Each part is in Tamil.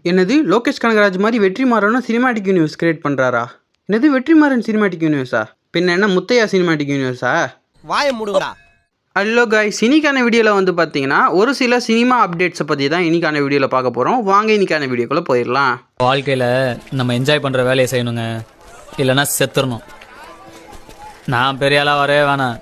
என்னது லோகேஷ் கனகராஜ் மாதிரி வெற்றிமாறனும் சினிமாட்டிக் யூனிவர்ஸ் கிரியேட் பண்ணுறாரா? என்னது வெற்றிமாறன் சினிமாட்டிக் யூனிவர்ஸா? பின்ன என்ன முத்தையா சினிமாட்டிக் யூனிவர்ஸா? வாயை மூடுங்கடா. ஹலோ காய்ஸ், இன்னைக்கான வீடியோவில் வந்து பார்த்தீங்கன்னா ஒரு சில சினிமா அப்டேட்ஸை பற்றி தான் இன்னைக்கான வீடியோவில் பார்க்க போகிறோம். வாங்க இன்னைக்கான வீடியோக்குள்ளே போயிடலாம். வாழ்க்கையில் நம்ம என்ஜாய் பண்ணுற வேலையை செய்யணுங்க, இல்லைன்னா செத்துடணும். நான் பெரிய ஆளாக வரவே வேணாம்,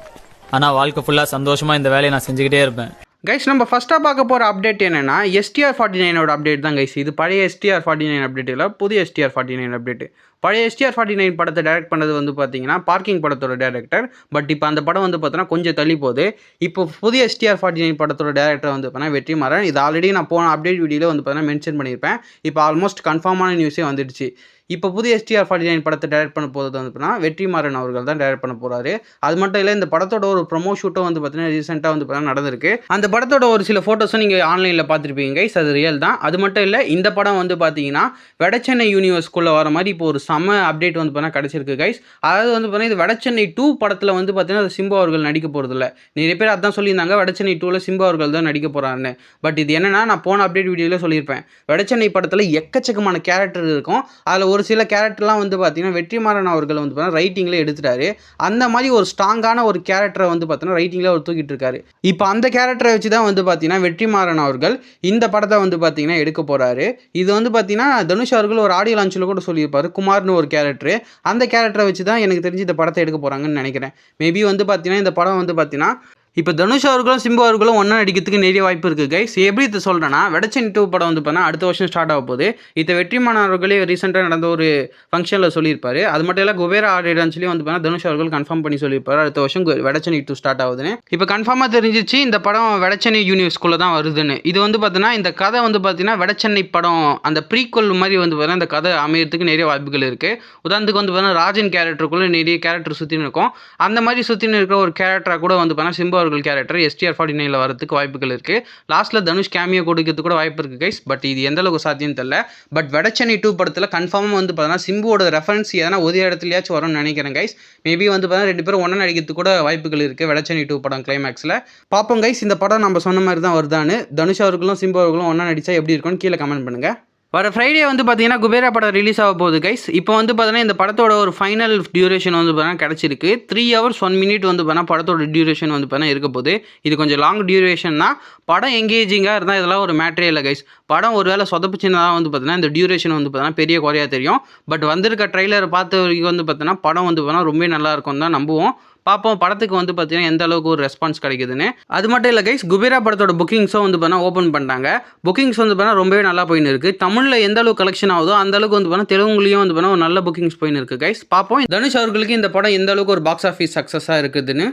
ஆனால் வாழ்க்கை ஃபுல்லாக சந்தோஷமாக இந்த வேலையை நான் செஞ்சுக்கிட்டே இருப்பேன். கைஸ், நம்ம ஃபஸ்ட்டாக பார்க்க போகிற அப்டேட் என்னென்னா STR49 அப்டேட் தான் கைஸ். இது பழைய STR49 அப்டேட் இல்லை, புதிய STR49 அப்டேட்டு. பழைய STR49 படத்தை டைரக்ட் பண்ணது வந்து பார்த்தீங்கன்னா பார்க்கிங் படத்தோட டேரக்டர். பட் இப்போ அந்த படம் வந்து பார்த்தோன்னா கொஞ்சம் தள்ளி போகுது. இப்போ புதிய STR49 படத்தோட டேரக்டர் வந்து பார்த்தீங்கன்னா வெற்றிமாறன். இது ஆல்ரெடி நான் போன அப்டேட் வீடியோவில் வந்து பார்த்தீங்கன்னா மென்ஷன் பண்ணியிருப்பேன். இப்போ ஆல்மோஸ்ட் கன்ஃபார்மான நியூஸே வந்துடுச்சு. இப்போ புதிய STR49 படத்தை டைரக்ட் பண்ண போகிறது வந்து பார்த்தீங்கன்னா வெற்றிமாறன் அவர்கள் தான் டைரக்ட் பண்ண போகிறாரு. அது மட்டும் இல்லை, இந்த படத்தோட ஒரு ப்ரொமோ ஷூட்டும் வந்து பார்த்தீங்கன்னா ரீசெண்டாக வந்து பார்த்தீங்கன்னா நடந்திருக்கு. அந்த படத்தோட ஒரு சில ஃபோட்டோஸும் நீங்கள் ஆன்லைனில் பார்த்துருப்பீங்க கைஸ், அது ரியல் தான். அது மட்டும் இல்லை, இந்த படம் வந்து பார்த்தீங்கன்னா வடச்சென்னை யூனிவர்ஸ்குள்ளே வர மாதிரி இப்போ ஒரு செம்ம அப்டேட் வந்து பார்த்தீங்கன்னா கிடச்சிருக்கு கைஸ். அதாவது வந்து பார்த்தீங்கன்னா இது வடச்சென்னை 2 படத்தில் வந்து பார்த்தீங்கன்னா சிம்பு அவர்கள் நடிக்க போகிறதில்ல. நிறைய பேர் அதான் சொல்லியிருந்தாங்க, வடச்சென்னை 2ல் சிம்பு அவர்கள் தான் நடிக்க போகிறாருன்னு. பட் இது என்னன்னா, நான் போன அப்டேட் வீடியோவில் சொல்லியிருப்பேன், வடச்சென்னை படத்தில் எக்கச்சக்கமான கேரக்டர் இருக்கும். அதில் ஒரு சில கேரக்டர்லாம் வந்து பார்த்தீங்கன்னா வெற்றிமாறன் அவர்கள் வந்து பார்த்தீங்கன்னா ரைட்டிங்கில் எடுத்துட்டாரு. அந்த மாதிரி ஒரு ஸ்ட்ராங்கான ஒரு கேரக்டரை வந்து பார்த்தீங்கன்னா ரைட்டிங்கில் அவர் தூக்கிட்டு இருக்காரு. இப்போ அந்த கேரக்டரை வச்சு தான் வந்து பார்த்தீங்கன்னா வெற்றிமாறன் அவர்கள் இந்த படத்தை வந்து பார்த்தீங்கன்னா எடுக்க போகிறாரு. இது வந்து பார்த்தீங்கன்னா தனுஷ் அவர்கள் ஒரு ஆடியோ லான்ச்சில் கூட சொல்லியிருப்பாரு, குமார்னு ஒரு கேரக்டர். அந்த கேரக்டரை வச்சு தான் எனக்கு தெரிஞ்சு இந்த படத்தை எடுக்க போகிறாங்கன்னு நினைக்கிறேன். மேபி வந்து பார்த்தீங்கன்னா இந்த படம் வந்து பார்த்தீங்கன்னா இப்போ தனுஷ் அவர்களும் சிம்பு அவர்களும் ஒன்றா நடிக்கிறதுக்கு நிறைய வாய்ப்பு இருக்குது கைஸ். எப்படி இதை சொல்கிறேன்னா, வடச்சென்னை 2 படம் வந்து பார்த்தா அடுத்த வருஷம் ஸ்டார்ட் ஆக போகுது. இதை வெற்றிமாறன் அவர்களே ரீசெண்டாக நடந்த ஒரு ஃபங்க்ஷனில் சொல்லியிருப்பாரு. அது மட்டும் இல்லை, குபேரா ஆடியன்ஸ்லேயும் வந்து பார்த்தா தனுஷ் அவர்கள் கன்ஃபார்ம் பண்ணி சொல்லியிருப்பாரு அடுத்த வருஷம் வடச்சென்னை 2 ஸ்டார்ட் ஆகுதுன்னு. இப்போ கன்ஃபார்மாக தெரிஞ்சிச்சு இந்த படம் வடச்சென்னை யூனிவர்ஸ்குள்ளே தான் வருதுன்னு. இது வந்து பார்த்தீங்கன்னா இந்த கதை வந்து பார்த்தீங்கன்னா வடச்சென்னை படம் அந்த ப்ரீக்வல் மாதிரி வந்து பார்த்தீங்கன்னா இந்த கதை அமையறதுக்கு நிறைய வாய்ப்புகள் இருக்குது. உதாரணத்துக்கு வந்து பார்த்தீங்கன்னா ராஜன் கேரக்டருக்குள்ளே நிறைய கேரக்டர் சுற்றின்னு இருக்கும். அந்த மாதிரி சுற்றின்னு இருக்கிற ஒரு கேரக்டராக கூட வந்து பார்த்தீங்கன்னா சிம்பு கேரக்டர் STR49 வரதுக்கு வாய்ப்புகள் இருக்கு. லாஸ்ட்ல தனுஷ் கேமியோ கொடுக்கிறதுக்கு கூட வாய்ப்பு இருக்கு கைஸ். பட் இது எந்த அளவுக்கு சாத்தியம் தெரியல. பட் வடச்சென்னை 2 படத்துல கன்ஃபார்மா வந்து பார்த்தீங்கன்னா சிம்புவோட ரெஃபரன்ஸ் எதனா ஒரு இடத்துலயாச்சும் வரும்னு நினைக்கிறேன் கைஸ். மேபி வந்து பார்த்தீங்கன்னா ரெண்டு பேரும் ஒன்றா நடிக்கிறதுக்கு கூட வாய்ப்புகள் இருக்கு வடச்சென்னை 2 படம் கிளைமேக்ஸ்ல. பார்ப்போம் கைஸ், இந்த படம் நம்ம சொன்ன மாதிரி தான் வருதான்னு. தனுஷ் அவர்களும் சிம்பு அவர்களும் ஒன்றா நடிச்சா எப்படி இருக்கும்னு கீழே கமெண்ட் பண்ணுங்க. வர ஃப்ரைடே வந்து பார்த்தீங்கன்னா குபேரா படம் ரிலீஸ் ஆக போகுது கைஸ். இப்போ வந்து பார்த்தீங்கன்னா இந்த படத்தோட ஒரு ஃபைனல் டியூரேஷன் வந்து பார்த்தீங்கன்னா கிடச்சிருக்கு. 3 hours 1 minute வந்து பார்த்தீங்கன்னா படத்தோட டியூரேஷன் வந்து பார்த்தீங்கன்னா இருக்க போகுது. இது கொஞ்சம் லாங் டியூரேஷன் தான். படம் எங்கேஜிங்காக இருந்தால் இதெல்லாம் ஒரு மேட்ரே இல்லை கைஸ். படம் ஒரு வேளை சொதப்பிச்சுன்னா வந்து பார்த்தீங்கன்னா இந்த டியூரேஷன் வந்து பார்த்தீங்கன்னா பெரிய குறையாக தெரியும். பட் வந்திருக்க ட்ரெய்லரை பார்த்த வரைக்கும் வந்து பார்த்தீங்கன்னா படம் வந்து பார்த்தீங்கன்னா ரொம்ப நல்லா இருக்கும் தான் நம்புவோம். பார்ப்போம் படத்துக்கு வந்து பார்த்தீங்கன்னா எந்த அளவுக்கு ஒரு ரெஸ்பான்ஸ் கிடைக்குதுன்னு. அது மட்டும் இல்லை கைஸ், குபேரா படத்தோட புக்கிங்ஸும் வந்து பார்த்தீங்கன்னா ஓப்பன் பண்ணிட்டாங்க. புக்கிங்ஸ் வந்து பார்த்தீங்கன்னா ரொம்பவே நல்லா போயின்னு இருக்குது. தமிழில் எந்த அளவுக்கு கலெக்ஷன் ஆகுதோ அந்த அளவுக்கு வந்து பார்த்தீங்கன்னா தெலுங்குலையும் வந்து பார்த்தீங்கன்னா ஒரு நல்ல புக்கிங்ஸ் போயின்னு இருக்குது கைஸ். பார்ப்போம் தனுஷ் அவர்களுக்கு இந்த படம் எந்த அளவுக்கு ஒரு பாக்ஸ் ஆஃபீஸ் சக்ஸஸாக இருக்குதுன்னு.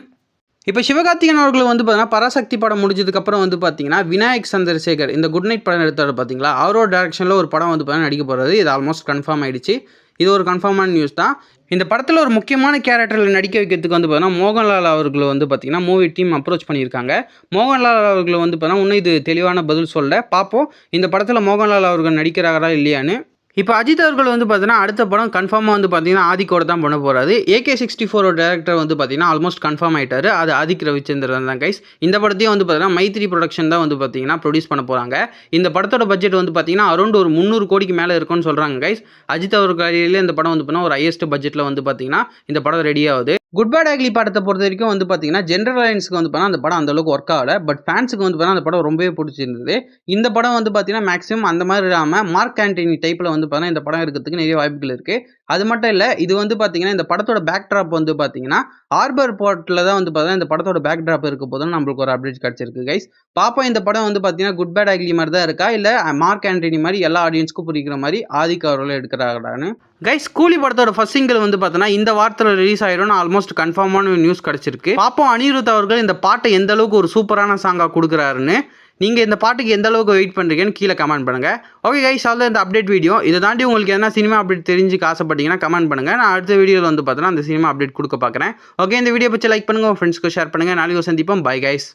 இப்போ சிவகார்த்திகேயன் அவர்கள் வந்து பார்த்தீங்கன்னா பராசக்தி படம் முடிஞ்சதுக்கப்புறம் வந்து பார்த்தீங்கன்னா விநாயக் சந்திரசேகர் இந்த குட் நைட் படம் எடுத்தார் பார்த்தீங்களா, அவரோட டேரக்ஷனில் ஒரு படம் வந்து பார்த்தீங்கன்னா நடிக்க போகிறது. இது ஆல்மோஸ்ட் கன்ஃபார்ம் ஆகிடுச்சு. இது ஒரு கன்ஃபார்மான நியூஸ் தான். இந்த படத்தில் ஒரு முக்கியமான கேரக்டரில் நடிக்க வைக்கிறதுக்கு வந்து பார்த்தீங்கன்னா மோகன்லால் அவர்கள் வந்து பார்த்தீங்கன்னா மூவி டீம் அப்ரோச் பண்ணியிருக்காங்க. மோகன்லால் அவர்கள் வந்து பார்த்தீங்கன்னா இன்னும் இது தெளிவான பதில் சொல்ல. பார்ப்போம் இந்த படத்தில் மோகன்லால் அவர்கள் நடிக்கிறாரா இல்லையான்னு. இப்போ அஜித் அவர்கள் வந்து பார்த்தீங்கன்னா அடுத்த படம் கன்ஃபார்மாக வந்து பார்த்தீங்கன்னா ஆதிக்கோட தான் பண்ண போகிறாரு. AK64 டேரக்டர் வந்து பார்த்தீங்கன்னா ஆல்மோஸ்ட் கன்ஃபார்ம் ஆகிட்டாரு. அது ஆதிக் ரவிச்சந்திரன் தான் கைஸ். இந்த படத்தையும் வந்து பார்த்தீங்கன்னா மைத்ரி ப்ரொடக்ஷன் தான் வந்து பார்த்தீங்கன்னா ப்ரொடியூஸ் பண்ண போகிறாங்க. இந்த படத்தோட பட்ஜெட் வந்து பார்த்தீங்கன்னா அரௌண்ட் ஒரு 300 கோடிக்கு மேலே இருக்கும்னு சொல்கிறாங்க கைஸ். அஜித் அவர்கள் இந்த படம் வந்து பார்த்தீங்கன்னா ஒரு ஹையஸ்ட் பட்ஜெட்டில் வந்து பார்த்தீங்கன்னா இந்த படம் ரெடி ஆகுது. குட் பேட் அக்லி படத்தை பொறுத்த வரைக்கும் வந்து பார்த்தீங்கன்னா ஜென்ரல் ஆடியன்ஸ்க்கு வந்து பார்த்தீங்கன்னா அந்த படம் அந்த அளவுக்கு ஒர்க் ஆகலை. பட் ஃபேன்ஸுக்கு வந்து பார்த்தீங்கன்னா அந்த படம் ரொம்பவே பிடிச்சிருந்தது. இந்த படம் வந்து பார்த்தீங்கன்னா மேக்ஸிமம் அந்த மாதிரி இல்லாமல் மார்க் ஆண்டனி டைப்பில் வந்து பார்த்தீங்கன்னா இந்த படம் இருக்கிறதுக்கு நிறைய வாய்ப்புகள் இருக்குது. அது மட்டும் இல்லை, இது வந்து பார்த்தீங்கன்னா இந்த படத்தோட பேக் ட்ராப் வந்து பார்த்தீங்கன்னா ஹார்பர் போர்ட்டில் தான் வந்து பார்த்தீங்கன்னா இந்த படத்தோட பேக் ட்ராப் இருக்க போதுன்னு நம்மளுக்கு ஒரு அப்டேட் கிடச்சிருக்கு கைஸ். பார்ப்போம் இந்த படம் வந்து பார்த்தீங்கன்னா குட் பேட் அக்லி மாதிரி தான் இருக்கா, இல்லை மார்க் ஆண்டனி மாதிரி எல்லா ஆடியன்ஸ்க்கும் பிடிக்கிற மாதிரி ஆதிக் அவர்கள் எடுக்கிறாங்களான்னு. கைஸ், கூலி படத்தோட ஃபர்ஸ்ட் சிங்கிள் வந்து பார்த்தீங்கன்னா இந்த வாரத்தில் ரிலீஸ் ஆயிடும்னு ஆல்மோஸ்ட் கன்ஃபார்மான நியூஸ் கிடச்சிருக்கு. பார்ப்போம் அனிருத் அவர்கள் இந்த பாட்டை எந்த அளவுக்கு ஒரு சூப்பரான சாங்காக கொடுக்குறாருன்னு. நீங்கள் இந்த பாட்டுக்கு எந்த அளவுக்கு வெயிட் பண்ணுறீங்கன்னு கீழே கமெண்ட் பண்ணுங்கள். ஓகே கைஸ், அவ்வளோ இந்த அப்டேட் வீடியோ. இதை தாண்டி உங்களுக்கு எதனா சினிமா அப்டேட் தெரிஞ்சுக்க ஆசைப்பட்டீங்கன்னா கமெண்ட் பண்ணுங்கள். நான் அடுத்த வீடியோவில் வந்து பார்த்தீங்கன்னா அந்த சினிமா அப்டேட் கொடுக்க பார்க்குறேன். ஓகே, இந்த வீடியோ பற்றி லைக் பண்ணுங்கள், உங்கள் ஃப்ரெண்ட்ஸ்க்கு ஷேர் பண்ணுங்கள். நாளைக்கு சந்திப்போம். Bye guys.